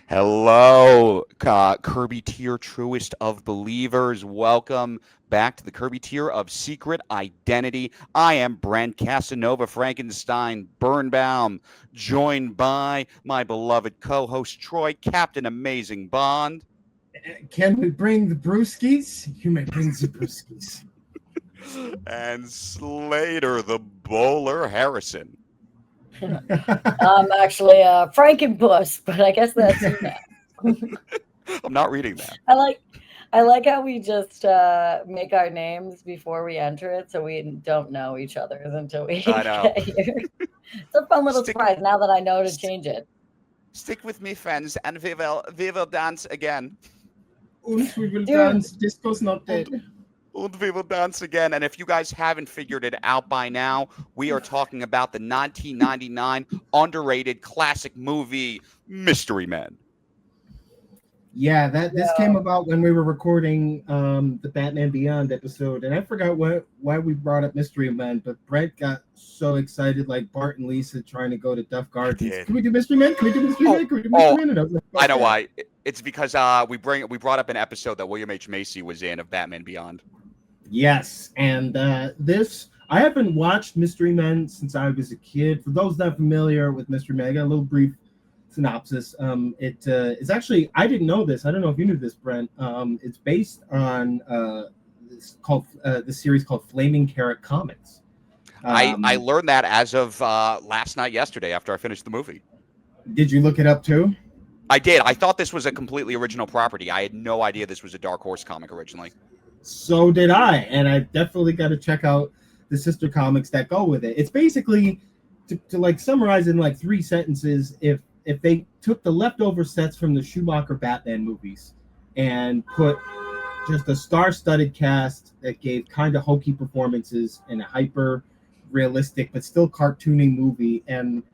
Hello, Kirby tier truest of believers. Welcome back to the Kirby tier of secret identity. I am Brent Casanova Frankenstein Birnbaum, joined by my beloved co-host Troy, Captain Amazing Bond. Can we bring the brewskis? You may bring the brewskis. And Slater the Bowler Harrison. I'm actually Frankenpuss, but I guess that's you now. I'm not reading that. I like how we just make our names before we enter it, so we don't know each other's until we I know. get here. It's a fun little surprise now that I know to change it. Stick with me, friends, and we will dance again. Und we will dance. Disco's not dead. And we will dance again. And if you guys haven't figured it out by now, we are talking about the 1999 underrated classic movie, Mystery Men. Yeah, this came about when we were recording the Batman Beyond episode, and I forgot why we brought up Mystery Men, but Brent got so excited, like Bart and Lisa trying to go to Duff Gardens. Can we do Mystery Men? Can we do Mystery Men? Can we do Mystery Men? And I was like, I know why. It's because we brought up an episode that William H. Macy was in of Batman Beyond. Yes, and I haven't watched Mystery Men since I was a kid. For those not familiar with Mystery Men, I got a little brief synopsis. It's actually, I didn't know this. I don't know if you knew this, Brent. It's based on the series called Flaming Carrot Comics. I learned that as of last night, yesterday, after I finished the movie. Did you look it up too? I did. I thought this was a completely original property. I had no idea this was a Dark Horse comic originally. So did I, and I definitely got to check out the sister comics that go with it. It's basically to like summarize in like 3 sentences. If they took the leftover sets from the Schumacher Batman movies and put just a star-studded cast that gave kind of hokey performances in a hyper realistic but still cartooning movie, and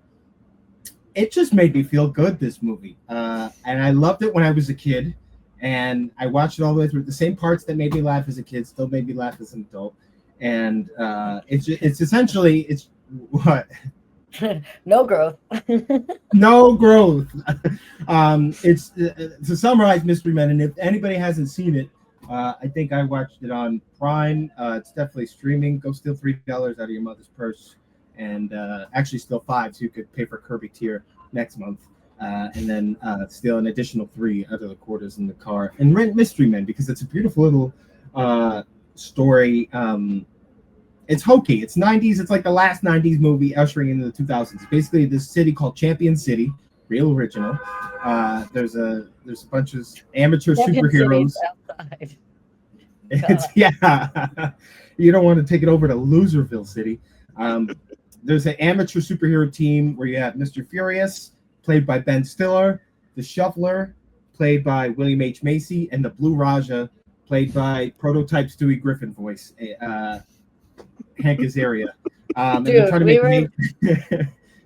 it just made me feel good, this movie. And I loved it when I was a kid. And I watched it all the way through. The same parts that made me laugh as a kid still made me laugh as an adult. And it's essentially what? No growth. No growth. It's to summarize Mystery Men. And if anybody hasn't seen it, I think I watched it on Prime. It's definitely streaming. Go steal $3 out of your mother's purse, and actually steal $5 so you could pay for Kirby tier next month. And then steal an additional $3 out of the quarters in the car, and rent Mystery Men because it's a beautiful little story. It's hokey. It's 90s. It's like the last 90s movie ushering into the 2000s. Basically, this city called Champion City, real original. There's a bunch of amateur superheroes. Yeah, you don't want to take it over to Loserville City. There's an amateur superhero team where you have Mr. Furious, played by Ben Stiller, the Shuffler, played by William H. Macy, and the Blue Raja, played by prototype Stewie Griffin voice, Hank Azaria.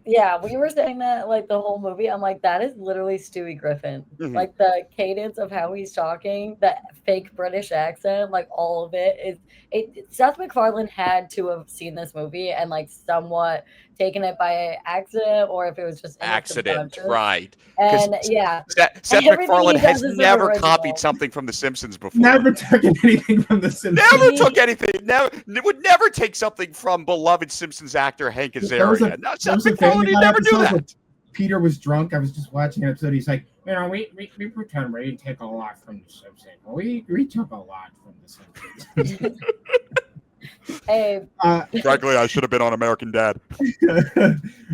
Yeah, we were saying that like the whole movie. I'm like, that is literally Stewie Griffin. Mm-hmm. Like the cadence of how he's talking, the fake British accent, like all of it is. Seth MacFarlane had to have seen this movie and like somewhat taken it by accident, or if it was just accident, right? And yeah, Seth MacFarlane has never copied something from The Simpsons before. Never taken anything from The Simpsons. Never took anything. Would never take something from beloved Simpsons actor Hank Azaria. Seth MacFarlane would never do that. Peter was drunk. I was just watching an episode. He's like, we pretend we didn't take a lot from The Simpsons. We took a lot from The Simpsons. Hey, frankly, I should have been on American Dad.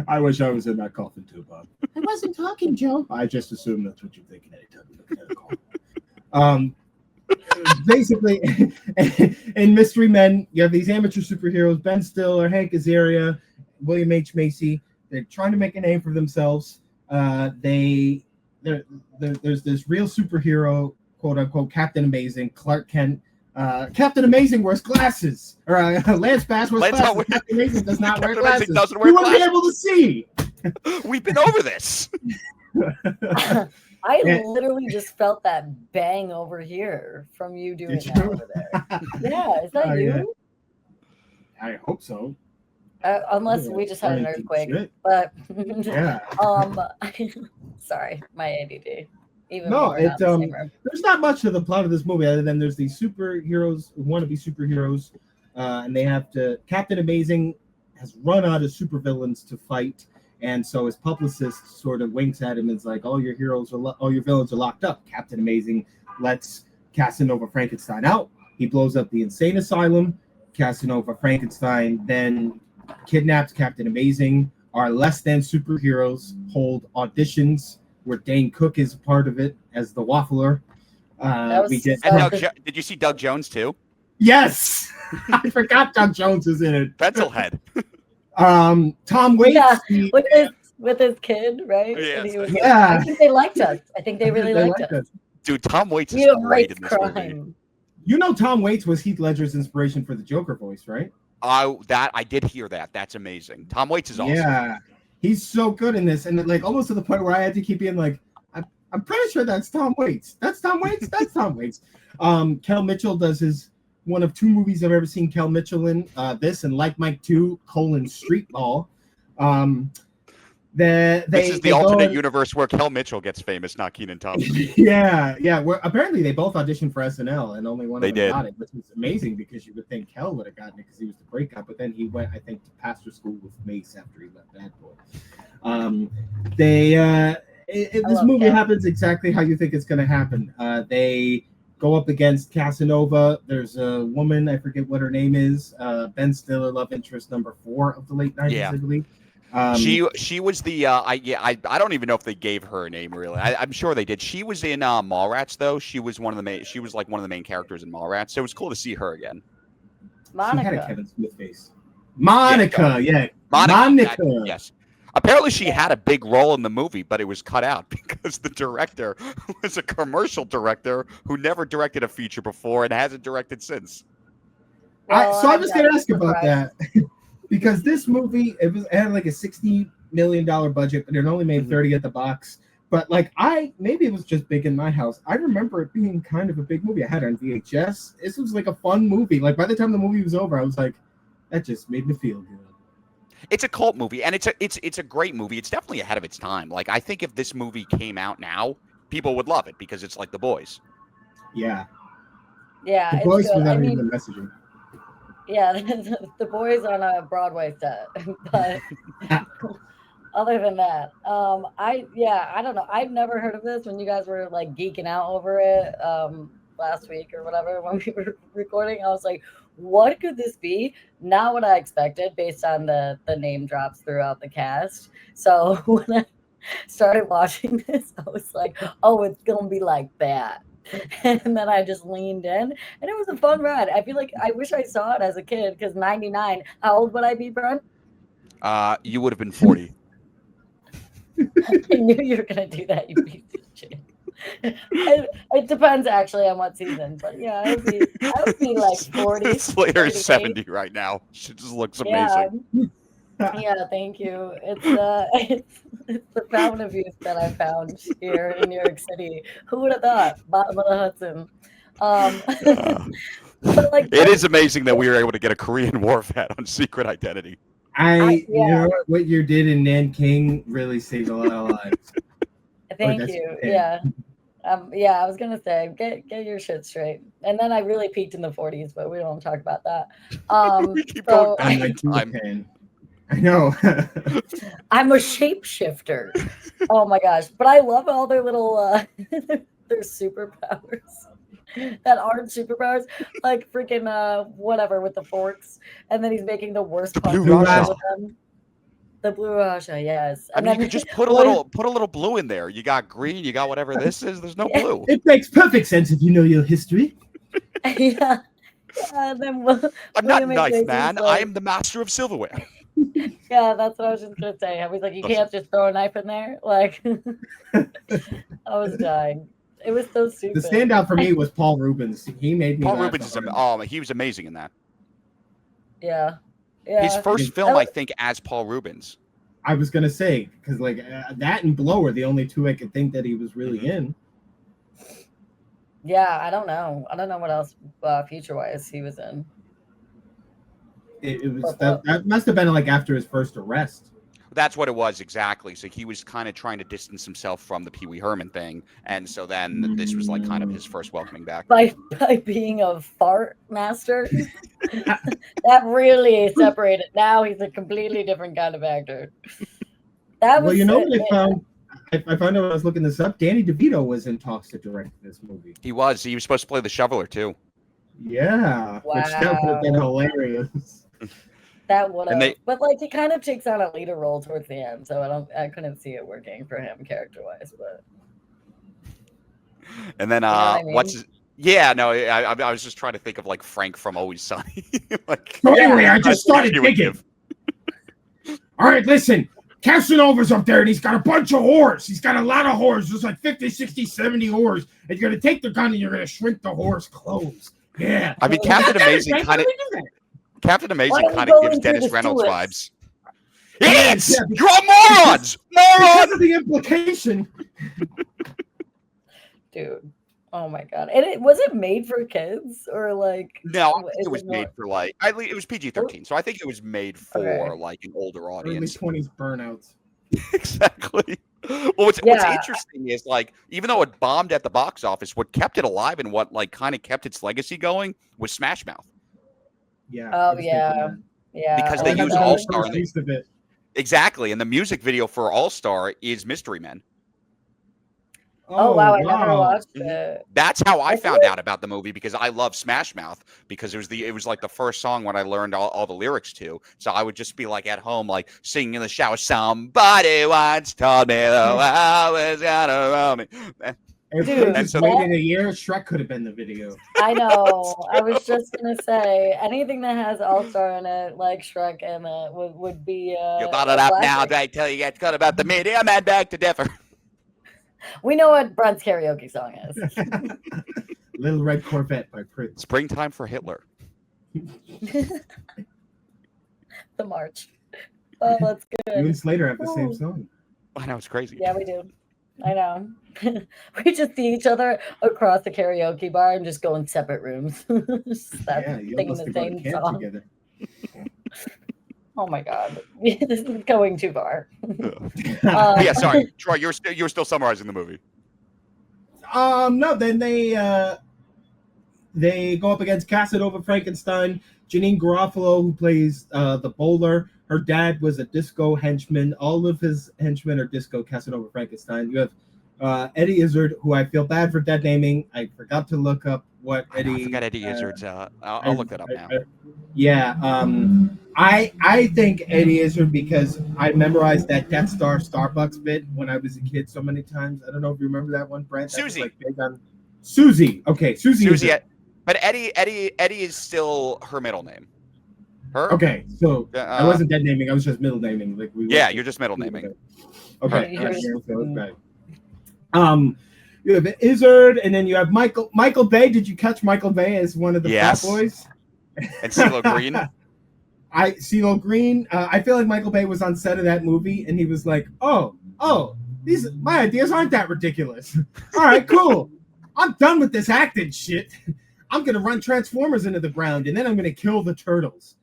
I wish I was in that coffin too, Bob. I wasn't talking, Joe. I just assume that's what you're thinking anytime you look at a coffin. Basically, in Mystery Men, you have these amateur superheroes: Ben Stiller, Hank Azaria, William H. Macy. They're trying to make a name for themselves. There's this real superhero, quote unquote, Captain Amazing, Clark Kent. Captain Amazing wears glasses, or Lance Bass wears glasses. Captain Amazing does not wear glasses. We won't be able to see. We've been over this. I literally just felt that bang over here from you doing that over there. Yeah, is that you? Yeah. I hope so. Unless we just had an earthquake. But yeah. Sorry, my ADD. even No, when we're not in the same room. there's not much to the plot of this movie other than there's these superheroes who want to be superheroes, and they have to. Captain Amazing has run out of supervillains to fight, and so his publicist sort of winks at him and is like, "All your all your villains are locked up." Captain Amazing lets Casanova Frankenstein out. He blows up the insane asylum. Casanova Frankenstein then kidnaps Captain Amazing. Our less than superheroes hold auditions where Dane Cook is a part of it as the Waffler. We get did you see Doug Jones too? Yes, I forgot Doug Jones is in it. Pencilhead. Tom Waits. Yeah, with his kid, right? Yes. I think they liked us. I think they really liked us. Dude, Tom Waits is great in this movie. You know, Tom Waits was Heath Ledger's inspiration for the Joker voice, right? I did hear that. That's amazing. Tom Waits is awesome. Yeah, he's so good in this, and like almost to the point where I had to keep being like, I'm pretty sure that's Tom Waits. That's Tom Waits. That's Tom Waits. Kel Mitchell does one of two movies I've ever seen Kel Mitchell in. This and Like Mike 2: Street Ball. This is the alternate universe where Kel Mitchell gets famous, not Kenan Thompson. Yeah. Apparently they both auditioned for SNL, and only one of them got it, which is amazing because you would think Kel would have gotten it because he was the breakout, but then he went, I think, to pastor school with Mace after he left Bad Boy. This movie happens exactly how you think it's going to happen. They go up against Casanova. There's a woman, I forget what her name is, Ben Stiller, love interest number 4 of the late 90s, I believe. She was the I don't even know if they gave her a name really. I'm sure they did. She was in Mallrats though. She was one of the main. She was like one of the main characters in Mallrats. So it was cool to see her again. Monica. She had a Kevin Smith face. Monica. Yes. Apparently she had a big role in the movie, but it was cut out because the director was a commercial director who never directed a feature before and hasn't directed since. I was going to ask about that. Because this movie, it had like a $60 million budget, but it only made 30 at the box. But like maybe it was just big in my house. I remember it being kind of a big movie. I had it on VHS. This was like a fun movie. Like by the time the movie was over, I was like, that just made me feel good. It's a cult movie, and it's a great movie. It's definitely ahead of its time. Like I think if this movie came out now, people would love it because it's like The Boys. Yeah. Yeah. The Boys without even the messaging. Yeah, the Boys on a Broadway set, but other than that, I don't know. I've never heard of this when you guys were like geeking out over it last week or whatever when we were recording. I was like, what could this be? Not what I expected based on the name drops throughout the cast. So when I started watching this, I was like, oh, it's gonna be like that. And then I just leaned in, and it was a fun ride. I feel like I wish I saw it as a kid because 99. How old would I be, Brent? You would have been 40. I knew you were gonna do that. You piece of shit. It depends actually on what season, but yeah, I would be like 40. Slater is 70 right now. She just looks amazing. Yeah, thank you. It's the fountain of youth that I found here in New York City. Who would have thought? Bottom of the Hudson. But like, it is amazing that we were able to get a Korean War vet on Secret Identity. You know what you did in Nanking really saved a lot of lives. Thank you. Yeah. I was gonna say get your shit straight, and then I really peaked in the 40s, but we don't talk about that. We keep going back in time. I know. I'm a shapeshifter. Oh my gosh! But I love all their little their superpowers that aren't superpowers, like freaking whatever with the forks, and then he's making the worst punches with them. The blue Raja, yes. I mean, you could just put a little blue in there. You got green, you got whatever this is. There's no blue. It makes perfect sense if you know your history. Yeah. Then I'm not a knife man. I am the master of silverware. Yeah, that's what I was just gonna say. I was like, you can't just throw a knife in there. Like, I was dying. It was so stupid. The standout for me was Paul Rubens. He made me. Paul Rubens is he was amazing in that. Yeah. His first film, I think, as Paul Rubens. I was gonna say because like that and Blow are the only two I could think that he was really in. Yeah, I don't know what else feature-wise he was in. It was that must have been like after his first arrest. That's what it was exactly. So he was kind of trying to distance himself from the Pee Wee Herman thing, and so then this was like kind of his first welcoming back. By being a fart master. That really separated. Now he's a completely different kind of actor. That was Well, you know what I found? I found out when I was looking this up. Danny DeVito was in talks to direct this movie. He was supposed to play the shoveler too. Yeah, which that would have been hilarious. That would have, but like he kind of takes on a leader role towards the end, so I couldn't see it working for him character-wise. But and then you know what I mean? what's his, yeah, no, I was just trying to think of like Frank from Always Sunny. Like, so anyway, I just started thinking. All right, listen. Casanova's up there and he's got a bunch of whores. He's got a lot of whores. There's like 50, 60, 70 whores. And you're going to take the gun and you're going to shrink the whore's clothes. Yeah. I mean, Captain Amazing kind of gives Dennis Reynolds vibes. Idiots! Yeah, You're all morons! Because of the implication. Dude. Oh my god! And was it made for kids or like? No, I think it was made for like it was PG-13, so I think it was made for like an older audience. Early 20s burnouts. Exactly. Well, what's interesting is like even though it bombed at the box office, what kept it alive and what like kind of kept its legacy going was Smash Mouth. Yeah. Oh yeah. Yeah. Because they use All Star. Exactly, and the music video for All Star is Mystery Men. Oh wow! I never watched it. That's how I found out about the movie because I love Smash Mouth because it was like the first song when I learned all the lyrics to. So I would just be like at home like singing in the shower. Somebody once told me the world was gonna roll me. Dude, and so waiting a year, Shrek could have been the video. I know. I was just gonna say anything that has All Star in it, like Shrek in it, would be. You brought it up now. Did I tell you get cut about the media? Man, back to differ. We know what Brent's karaoke song is. Little Red Corvette by Prince. Springtime for Hitler. The March. Oh, that's good. You and Slater have the same song. I know, it's crazy. Yeah, we do. I know. We just see each other across the karaoke bar and just go in separate rooms. Singing the same song. Together. Oh my god, this is going too far. Yeah, sorry, Troy. You were still summarizing the movie. No. Then they go up against Casanova Frankenstein, Janine Garofalo, who plays the bowler. Her dad was a disco henchman. All of his henchmen are disco Casanova Frankenstein. You have Eddie Izzard, who I feel bad for dead naming. I forgot to look up what Eddie. I forgot Eddie Izzard's. I'll look that up now. I think Eddie Izzard because I memorized that Death Star Starbucks bit when I was a kid so many times. I don't know if you remember that one, Brent. Susie. Susie. Okay, Susie. But Eddie is still her middle name. Her. Okay, so I wasn't dead naming. I was just middle naming. Like you're just middle naming. Okay. You have Izzard, and then you have Michael Bay. Did you catch Michael Bay as one of the fat boys? And CeeLo Green. CeeLo Green. I feel like Michael Bay was on set of that movie, and he was like, "Oh, my ideas aren't that ridiculous. All right, cool. I'm done with this acting shit. I'm gonna run Transformers into the ground, and then I'm gonna kill the turtles."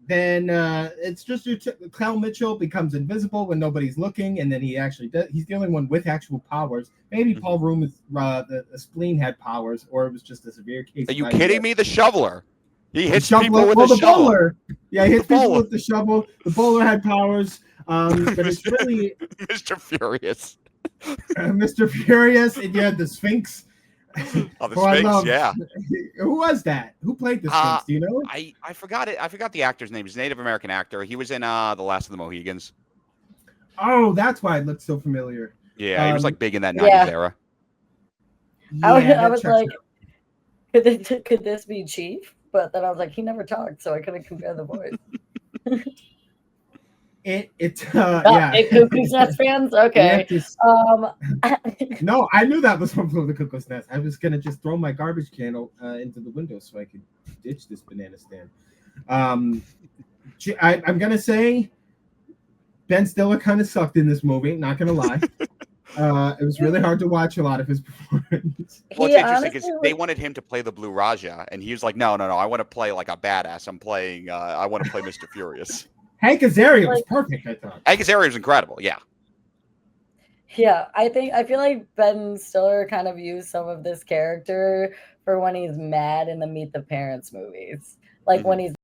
Then it's just Cal Mitchell becomes invisible when nobody's looking, and then he actually does. He's the only one with actual powers. Maybe Paul Roomer's the spleen had powers, or it was just a severe case. Are you kidding me? The shoveler. He hits people with the shovel. Bowler. Yeah, he hits people with the shovel. The bowler had powers. But it's really Mr. Furious. Mr. Furious, and you had the Sphinx. Oh, the Sphinx, yeah. Who was that? Who played the Sphinx? Do you know? I forgot it. I forgot the actor's name. He's a Native American actor. He was in The Last of the Mohegans. Oh, that's why it looked so familiar. Yeah, he was like big in that 90s era. I was like, could this be Chief? But then I was like, he never talked, so I couldn't compare the voice. Cuckoo's Nest fans? Okay. No, I knew that was from the Cuckoo's Nest. I was gonna just throw my garbage can into the window so I could ditch this banana stand. I'm gonna say Ben Stiller kind of sucked in this movie. Not gonna lie. It was really hard to watch a lot of his performance. Well, it's interesting because they wanted him to play the Blue Raja, and he was like, "No, I want to play like a badass. I want to play Mr. Furious." Hank Azaria was Like- perfect, I thought. Hank Azaria was incredible. Yeah. Yeah, I feel like Ben Stiller kind of used some of this character for when he's mad in the Meet the Parents movies. Like when he's